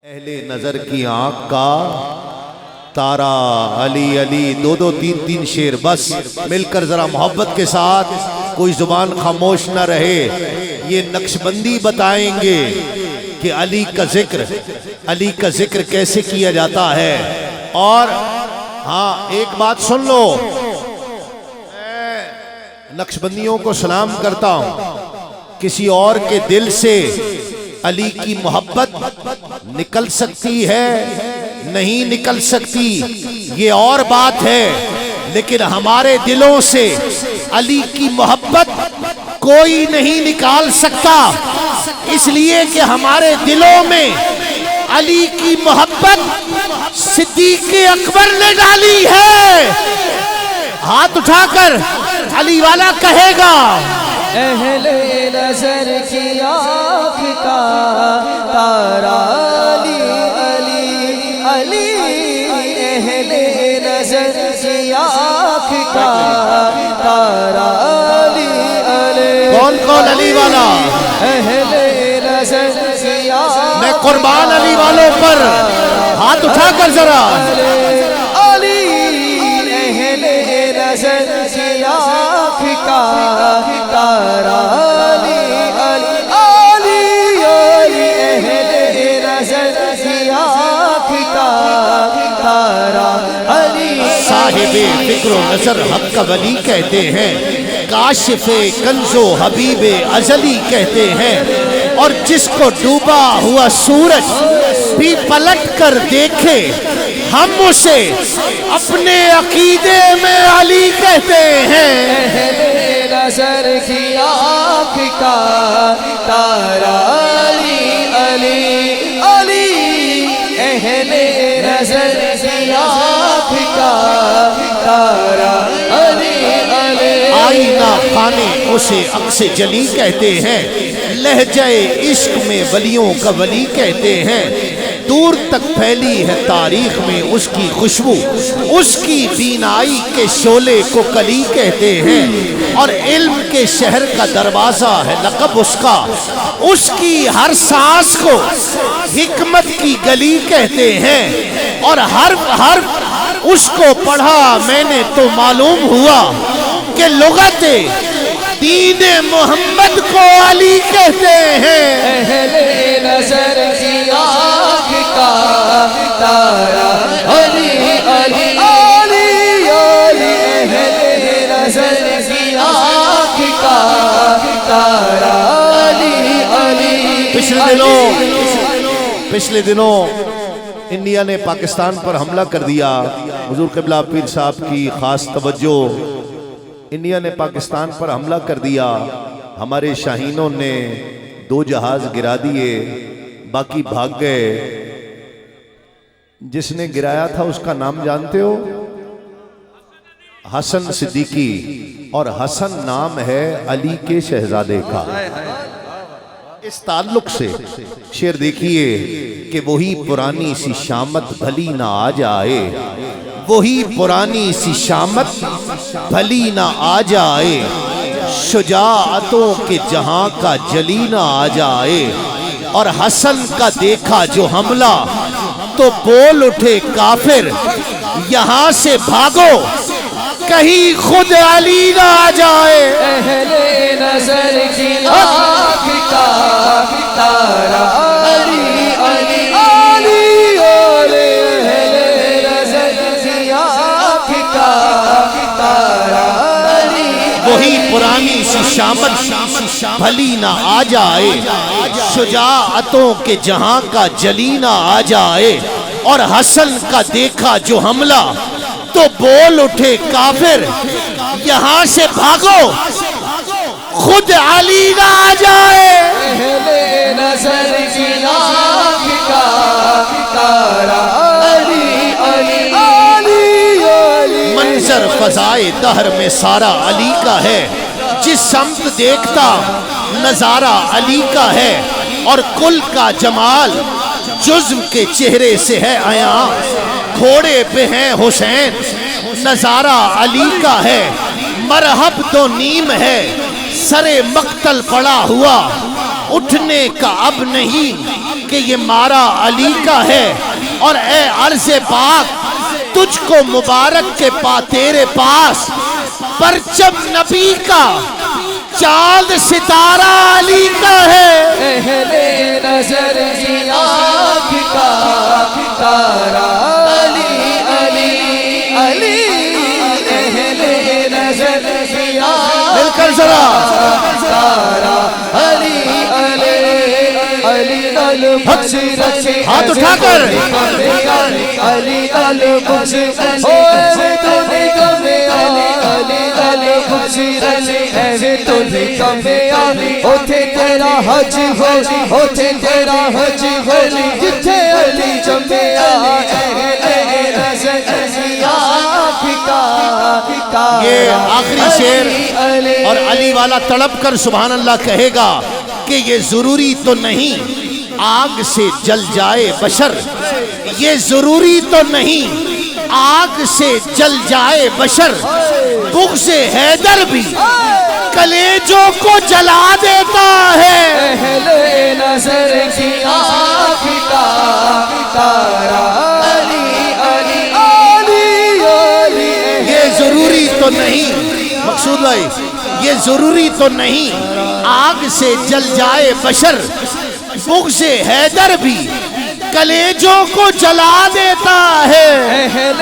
اہل نظر کی آنکھ کا تارا علی علی دو دو تین تین شیر بس مل کر ذرا محبت کے ساتھ کوئی زبان خاموش نہ رہے. یہ نقشبندی بتائیں گے کہ علی کا ذکر کیسے کیا جاتا ہے. اور ہاں ایک بات سن لو, میں نقشبندیوں کو سلام کرتا ہوں. کسی اور کے دل سے علی کی محبت نکل سکتی ہے نہیں نکل سکتی یہ اور بات ہے, لیکن ہمارے دلوں سے علی کی محبت کوئی نہیں نکال سکتا, اس لیے کہ ہمارے دلوں میں علی کی محبت صدیق اکبر نے ڈالی ہے. ہاتھ اٹھا کر علی والا کہے گا اہل نظر کی آنکھ کا تارا علی علی علی, اہل نظر کی آنکھ کا تارا علی علی. کون کون علی والا؟ اہل نظر کی آنکھ میں قربان علی والوں پر ہاتھ اٹھا کر ذرا علی, اہل نظر کی آنکھ کا تارا علی علی علی علی, اہل نظر کی آنکھ کا تارا علی. صاحب فکر و نظر حق کا ولی کہتے ہیں, کاشف کنز و حبیب ازلی کہتے ہیں, اور جس کو ڈوبا ہوا سورج بھی پلٹ کر دیکھے ہم اسے اپنے عقیدے میں علی کہتے ہیں. اہل نظر کی آنکھ کا تارا علی علی علی, اہل نظر کی آنکھ کا تارا علی علی. آئینہ خانے اسے عکس جلی کہتے ہیں, لہجہ عشق میں ولیوں کا ولی کہتے ہیں, دور تک پھیلی ہے تاریخ میں اس کی خوشبو, اس کی بینائی کے شعلے کو کلی کہتے ہیں, اور علم کے شہر کا دروازہ ہے لقب اس کا, اس کی ہر سانس کو حکمت کی گلی کہتے ہیں, اور حرف اس کو پڑھا میں نے تو معلوم ہوا کہ لغت دین محمد کو علی کہتے ہیں. اہل نظر کی آنکھ کا تارا علی علی علی علی, اہل نظر کی آنکھ کا تارا علی علی. پچھلے دنوں انڈیا نے پاکستان پر حملہ کر دیا. حضور قبلہ پیر صاحب کی خاص توجہ, انڈیا نے پاکستان پر حملہ کر دیا. ہمارے شاہینوں نے 2 جہاز گرا دیے, باقی بھاگ گئے. جس نے گرایا تھا اس کا نام جانتے ہو؟ حسن صدیقی, اور حسن نام ہے علی کے شہزادے کا. اس تعلق سے شعر دیکھیے کہ وہی پرانی سی شامت بھلی نہ آ جائے, وہی پرانی سی شامت بھلی نہ آ جائے, شجاعتوں کے جہاں کا جلی نہ آ جائے, اور حسن کا دیکھا جو حملہ تو بول اٹھے کافر یہاں سے بھاگو کہیں خود علی نہ آ جائے. اہل نظر کی آنکھ کا تارا علی علی علی علی, اہل نظر کی آنکھ کا تارا علی. وہی پرانی سی شامت بھلی نہ آ جائے, شجاعتوں کے جہاں کا جلی نہ آ جائے, اور حسن کا دیکھا جو حملہ تو بول اٹھے کافر یہاں سے بھاگو خود علی نہ آ جائے. اہل نظر کی آنکھ کا تارا علی علی علی علی. منظر فضائے دہر میں سارا علی کا ہے, جس سمت دیکھتا نظارہ علی کا ہے, اور کل کا جمال جزم کے چہرے سے ہے عیاں, گھوڑے پہ ہیں حسین نظارہ علی کا ہے, مرحب دو نیم ہے سرے مقتل پڑا ہوا, اٹھنے کا اب نہیں کہ یہ مارا علی کا ہے، اور اے عرض پاک تجھ کو مبارک کے تیرے پاس پرچم نبی کا، چاند ستارہ علی کا ہے۔ اہل نظر کی آنکھ کا تارا علی علی علی، اہل نظر کی آنکھ مل کر ذرا تارا علی علی علی البخش رچے، ہاتھ اٹھا کر علی البخش ہوئے تو نکم علی البخش رچے، ایوے تو نکم اوتھے تیرا حج ہو، اوتھے تیرا حج ہو، جتھے علی جمے اہل نظر کی آنکھ کا یہ آخری شعر اور علی والا تڑپ کر سبحان اللہ کہے گا کہ یہ ضروری تو نہیں آگ سے جل جائے بشر، یہ ضروری تو نہیں آگ سے جل جائے بشر، بغض حیدر بھی کلیجوں کو جلا دیتا ہے۔ اہل نظر کی آنکھ کا تارا علی علی علی علی، یہ ضروری تو نہیں مقصود بھائی، یہ ضروری تو نہیں آگ سے جل جائے بشر، بغض حیدر بھی کلیجوں کو جلا دیتا ہے۔ اہل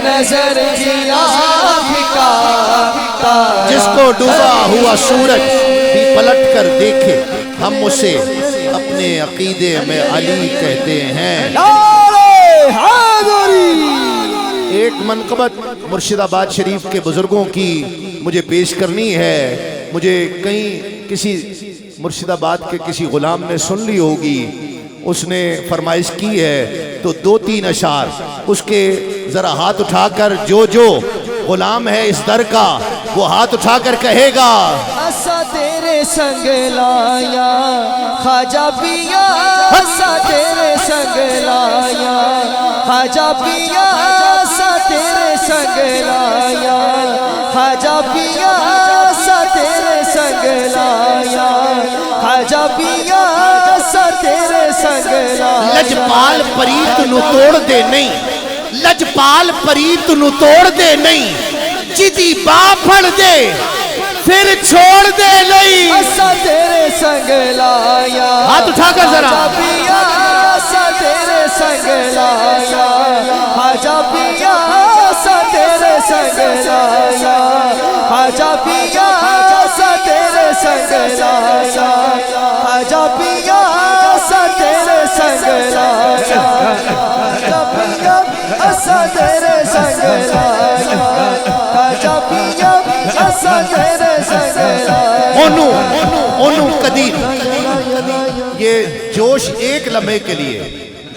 نظر کی آنکھ کا تارا، جس کو ڈوبا ہوا سورج بھی پلٹ کر دیکھے، ہم اسے اپنے عقیدے میں علی کہتے ہیں۔ نعرہ حیدری۔ ایک منقبت مرشد آباد شریف کے بزرگوں کی مجھے پیش کرنی ہے۔ مجھے کہیں کسی مرشد آباد کے کسی غلام نے سن لی ہوگی، اس نے فرمائش کی ہے، تو دو تین اشعار اس کے ذرا ہاتھ اٹھا کر جو غلام ہے اس در کا وہ ہاتھ اٹھا کر کہے گا۔ اسا تیرے سنگ لایا خواجہ پیا، اسا تیرے سنگ لایا خواجہ پیا، اسا تیرے سنگ لایا خواجہ پیا، اسا تیرے سنگ لایا خواجہ پیا، اسا تیرے سنگ لایا۔ لجپال پریت نو توڑ دے نہیں، لجپال پریت نو توڑ دے نہیں، جدی باں پھڑ دے پھر چھوڑ دے نہیں۔ اسا تیرے سنگ لایا، ہاتھ اٹھا کر ذرا، خواجہ پیا، اسا تیرے سنگ لایا خواجہ پیا، اسا تیرے سنگ لایا خواجہ پیا، اسا تیرے سنگ لایا خواجہ پیا، اسا تیرے سنگ لایا خواجہ پیا، اسا تیرے سنگ لایا خواجہ پیا، اسا تیرے سنگ لایا۔ اونو قدیر، یہ جوش ایک لمحے کے لیے،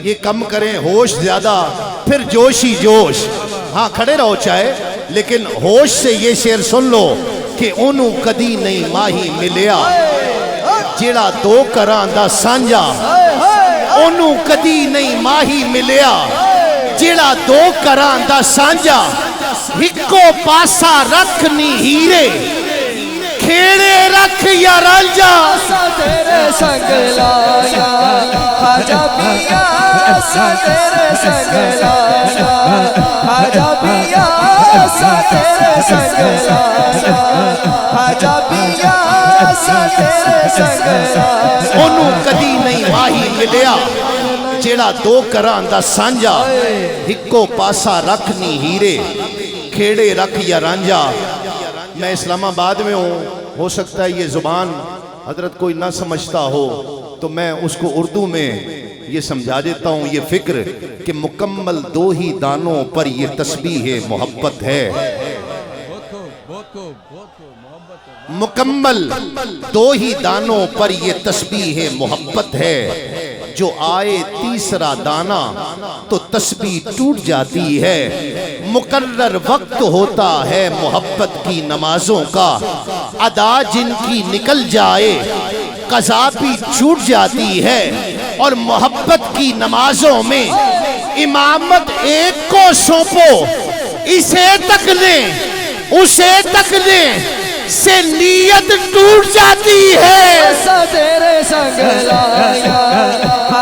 یہ کم کریں ہوش زیادہ پھر جوش ہی جوش، ہاں کھڑے رہو چاہے لیکن ہوش سے یہ شعر سن لو کہ اونو کدی نہیں ماہی ملیا جیڑا دو کراں دا سانجا، اونو کدی نہیں ماہی ملیا جیڑا دو کراں دا سانجا، ہکو پاسا رکھنی ہیرے کھیڑے رکھ یا رانجا۔ اسا تیرے سنگ لایا خواجہ پیا، اسا تیرے سنگ لایا خواجہ پیا، اسا تیرے سنگ لایا خواجہ پیا، اسا تیرے سنگ لایا۔ اونو کدی نہیں ماہی ملیا جیڑا دو کراں دا سانجا، ہکو پاسا رکھنی ہیرے کھیڑے رکھ یا رانجا۔ میں اسلام آباد میں ہوں، ہو سکتا ہے یہ زبان حضرت کوئی نہ سمجھتا ہو تو میں اس کو اردو میں یہ سمجھا دیتا ہوں، یہ فکر کہ مکمل دو ہی دانوں پر یہ تسبیح محبت ہے، مکمل دو ہی دانوں پر یہ تسبیح محبت ہے، جو آئے تیسرا دانہ تو تسبیح ٹوٹ جاتی ہے، مقرر وقت ہوتا ہے محبت کی نمازوں کا، ادا جن کی نکل جائے قضا بھی چھوٹ جاتی ہے، اور محبت کی نمازوں میں امامت ایک کو سونپو، اسے تک لیں اسے تک لیں سے نیت ٹوٹ جاتی ہے۔ اسا تیرے سنگ لایا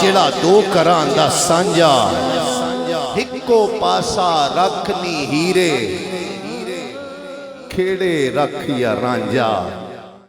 ਜਿਹੜਾ ਦੋ ਘਰਾਂ ਦਾ ਸਾਂਝਾ। ਇੱਕੋ ਪਾਸਾ ਰੱਖਨੀ ਹੀਰੇ, ਖੇੜੇ ਰੱਖ ਜਾਂ ਰਾਂਝਾ।